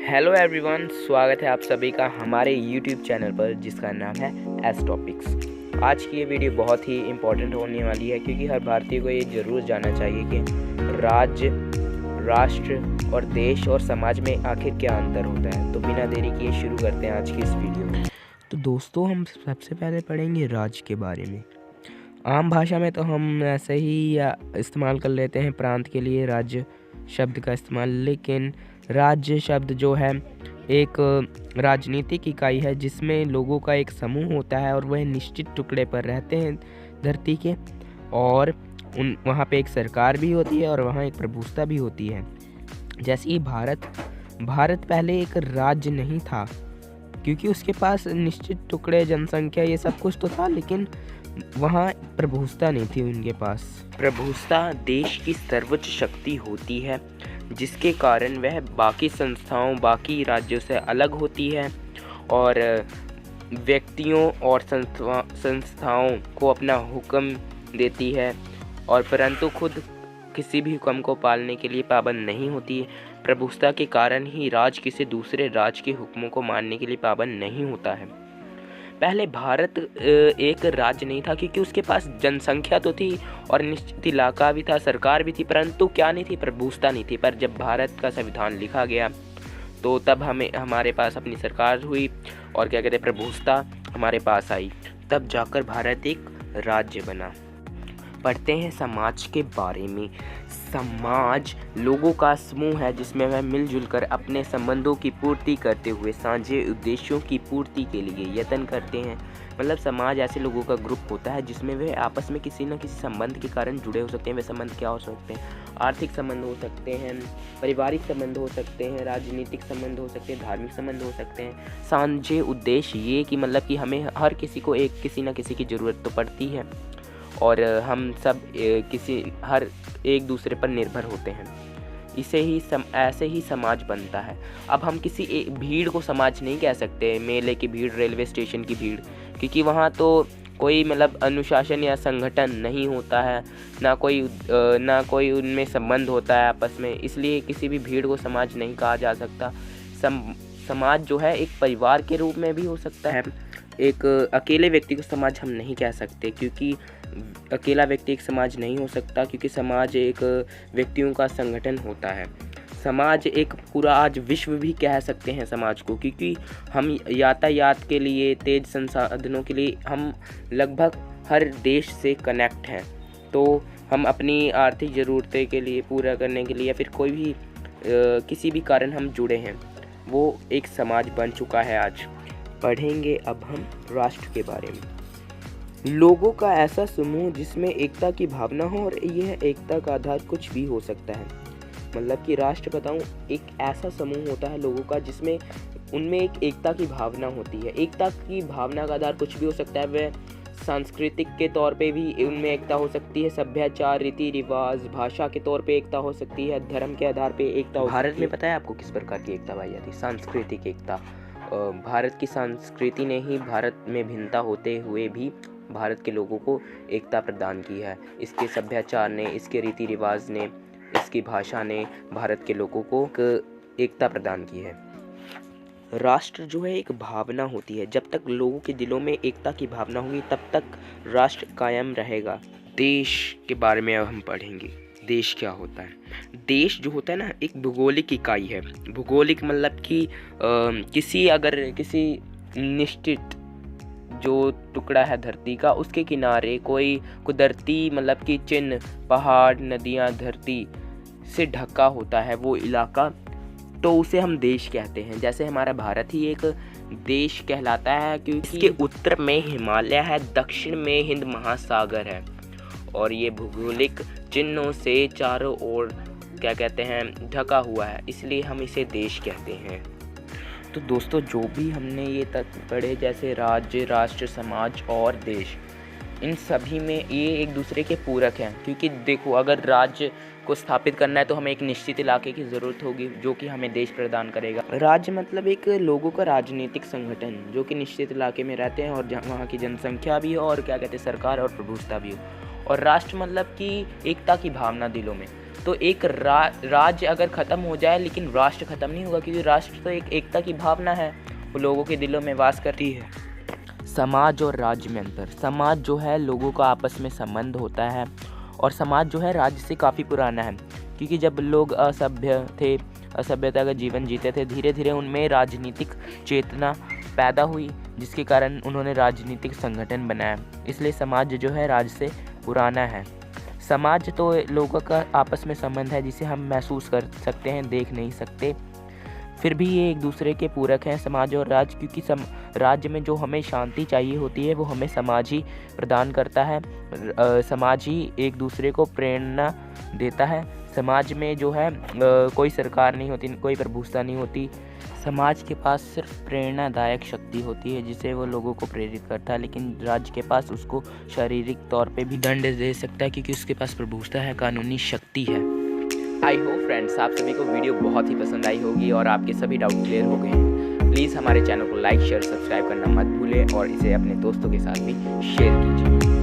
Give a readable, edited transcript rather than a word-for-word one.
Hello everyone, स्वागत है आप सभी का हमारे यूट्यूब चैनल पर जिसका नाम है एस टॉपिक्स। आज की ये वीडियो बहुत ही इम्पोर्टेंट होने वाली है क्योंकि हर भारतीय को ये ज़रूर जानना चाहिए कि राज्य, राष्ट्र और देश और समाज में आखिर क्या अंतर होता है। तो बिना देरी किए शुरू करते हैं आज की इस वीडियो। तो दोस्तों, हम सबसे पहले पढ़ेंगे राज्य के बारे में। आम भाषा में तो हम ऐसे ही इस्तेमाल कर लेते हैं प्रांत के लिए राज्य शब्द का इस्तेमाल, लेकिन राज्य शब्द जो है एक राजनीतिक इकाई है जिसमें लोगों का एक समूह होता है और वह निश्चित टुकड़े पर रहते हैं धरती के, और वहाँ पे एक सरकार भी होती है और वहाँ एक प्रभुसत्ता भी होती है। जैसे कि भारत पहले एक राज्य नहीं था क्योंकि उसके पास निश्चित टुकड़े, जनसंख्या, ये सब कुछ तो था, लेकिन वहाँ प्रभुसत्ता नहीं थी उनके पास। प्रभुसत्ता देश की सर्वोच्च शक्ति होती है जिसके कारण वह बाकी संस्थाओं, बाकी राज्यों से अलग होती है और व्यक्तियों और संस्थाओं को अपना हुक्म देती है, और परंतु खुद किसी भी हुक्म को पालने के लिए पाबंद नहीं होती है। प्रभुसत्ता के कारण ही राज्य किसी दूसरे राज्य के हुक्मों को मानने के लिए पाबंद नहीं होता है। पहले भारत एक राज्य नहीं था क्योंकि उसके पास जनसंख्या तो थी और निश्चित इलाका भी था, सरकार भी थी, परंतु क्या नहीं थी, प्रभुसत्ता नहीं थी। पर जब भारत का संविधान लिखा गया तो तब हमारे पास अपनी सरकार हुई और क्या कहते हैं, प्रभुसत्ता हमारे पास आई, तब जाकर भारत एक राज्य बना। पढ़ते हैं समाज के बारे में। समाज लोगों का समूह है जिसमें वह मिलजुल कर अपने संबंधों की पूर्ति करते हुए साझे उद्देश्यों की पूर्ति के लिए यत्न करते हैं। मतलब समाज ऐसे लोगों का ग्रुप होता है जिसमें वे आपस में किसी न किसी संबंध के कारण जुड़े हो सकते हैं। वे संबंध क्या हो सकते हैं? आर्थिक संबंध हो सकते हैं, पारिवारिक संबंध हो सकते हैं, राजनीतिक संबंध हो सकते हैं, धार्मिक संबंध हो सकते हैं। साझे उद्देश्य ये कि मतलब कि हमें हर किसी को किसी न किसी की ज़रूरत तो पड़ती है और हम सब हर एक दूसरे पर निर्भर होते हैं। ऐसे ही समाज बनता है। अब हम किसी भीड़ को समाज नहीं कह सकते, मेले की भीड़, रेलवे स्टेशन की भीड़, क्योंकि वहाँ तो कोई मतलब अनुशासन या संगठन नहीं होता है, ना कोई उनमें संबंध होता है आपस में, इसलिए किसी भी भीड़ को समाज नहीं कहा जा सकता। समाज जो है एक परिवार के रूप में भी हो सकता है। एक अकेले व्यक्ति को समाज हम नहीं कह सकते क्योंकि अकेला व्यक्ति एक समाज नहीं हो सकता, क्योंकि समाज एक व्यक्तियों का संगठन होता है। समाज एक पूरा आज विश्व भी कह सकते हैं समाज को, क्योंकि हम यातायात के लिए, तेज संसाधनों के लिए हम लगभग हर देश से कनेक्ट हैं। तो हम अपनी आर्थिक ज़रूरतें के लिए पूरा करने के लिए या फिर कोई भी किसी भी कारण हम जुड़े हैं, वो एक समाज बन चुका है आज। पढ़ेंगे अब हम राष्ट्र के बारे में। लोगों का ऐसा समूह जिसमें एकता की भावना हो, और यह एकता का आधार कुछ भी हो सकता है। मतलब कि राष्ट्र बताऊं, एक ऐसा समूह होता है लोगों का जिसमें उनमें एक एकता की भावना होती है। एकता की भावना का आधार कुछ भी हो सकता है। वह सांस्कृतिक के तौर पे भी उनमें एकता हो सकती है, सभ्याचार, रीति रिवाज, भाषा के तौर पे एकता हो सकती है, धर्म के आधार पे एकता हो सकती है। भारत में पता है आपको किस प्रकार की एकता पाई जाती है? सांस्कृतिक एकता। भारत की संस्कृति ने ही भारत में भिन्नता होते हुए भी भारत के लोगों को एकता प्रदान की है। इसके सभ्याचार ने, इसके रीति रिवाज ने, इसकी भाषा ने भारत के लोगों को एकता प्रदान की है। राष्ट्र जो है एक भावना होती है। जब तक लोगों के दिलों में एकता की भावना होगी तब तक राष्ट्र कायम रहेगा। देश के बारे में अब हम पढ़ेंगे। देश क्या होता है? देश जो होता है ना, एक भौगोलिक इकाई है। भौगोलिक मतलब कि किसी निश्चित जो टुकड़ा है धरती का, उसके किनारे कोई कुदरती मतलब कि चिन्ह, पहाड़, नदियाँ, धरती से ढका होता है वो इलाका, तो उसे हम देश कहते हैं। जैसे हमारा भारत ही एक देश कहलाता है क्योंकि इसके उत्तर में हिमालय है, दक्षिण में हिंद महासागर है, और ये भौगोलिक चिन्हों से चारों ओर क्या कहते हैं, ढका हुआ है, इसलिए हम इसे देश कहते हैं। तो दोस्तों, जो भी हमने ये तत्व पढ़े, जैसे राज्य, राष्ट्र, समाज और देश, इन सभी में ये एक दूसरे के पूरक हैं। क्योंकि देखो, अगर राज्य को स्थापित करना है तो हमें एक निश्चित इलाके की ज़रूरत होगी जो कि हमें देश प्रदान करेगा। राज्य मतलब एक लोगों का राजनीतिक संगठन जो कि निश्चित इलाके में रहते हैं और वहाँ की जनसंख्या भी हो और क्या कहते हैं, सरकार और प्रभुसत्ता भी हो। और राष्ट्र मतलब कि एकता की भावना दिलों में। तो एक राज्य अगर ख़त्म हो जाए लेकिन राष्ट्र ख़त्म नहीं होगा, क्योंकि राष्ट्र तो एक एकता की भावना है, वो लोगों के दिलों में वास करती है। समाज और राज्य में अंतर। समाज जो है लोगों का आपस में संबंध होता है, और समाज जो है राज्य से काफ़ी पुराना है, क्योंकि जब लोग असभ्यता का जीवन जीते थे, धीरे धीरे उनमें राजनीतिक चेतना पैदा हुई, जिसके कारण उन्होंने राजनीतिक संगठन बनाया। इसलिए समाज जो है राज्य से पुराना है। समाज तो लोगों का आपस में संबंध है, जिसे हम महसूस कर सकते हैं, देख नहीं सकते, फिर भी ये एक दूसरे के पूरक हैं, समाज और राज्य। क्योंकि राज्य में जो हमें शांति चाहिए होती है वो हमें समाज ही प्रदान करता है। समाज ही एक दूसरे को प्रेरणा देता है। समाज में जो है कोई सरकार नहीं होती, कोई प्रभुता नहीं होती। समाज के पास सिर्फ प्रेरणादायक शक्ति होती है, जिसे वो लोगों को प्रेरित करता है, लेकिन राज्य के पास उसको शारीरिक तौर पे भी दंड दे सकता है, क्योंकि उसके पास प्रभुता है, कानूनी शक्ति है। आई होप फ्रेंड्स आप सभी को वीडियो बहुत ही पसंद आई होगी और आपके सभी डाउट क्लियर हो गए हैं। प्लीज़ हमारे चैनल को लाइक शेयर सब्सक्राइब करना मत भूलें और इसे अपने दोस्तों के साथ भी शेयर कीजिए।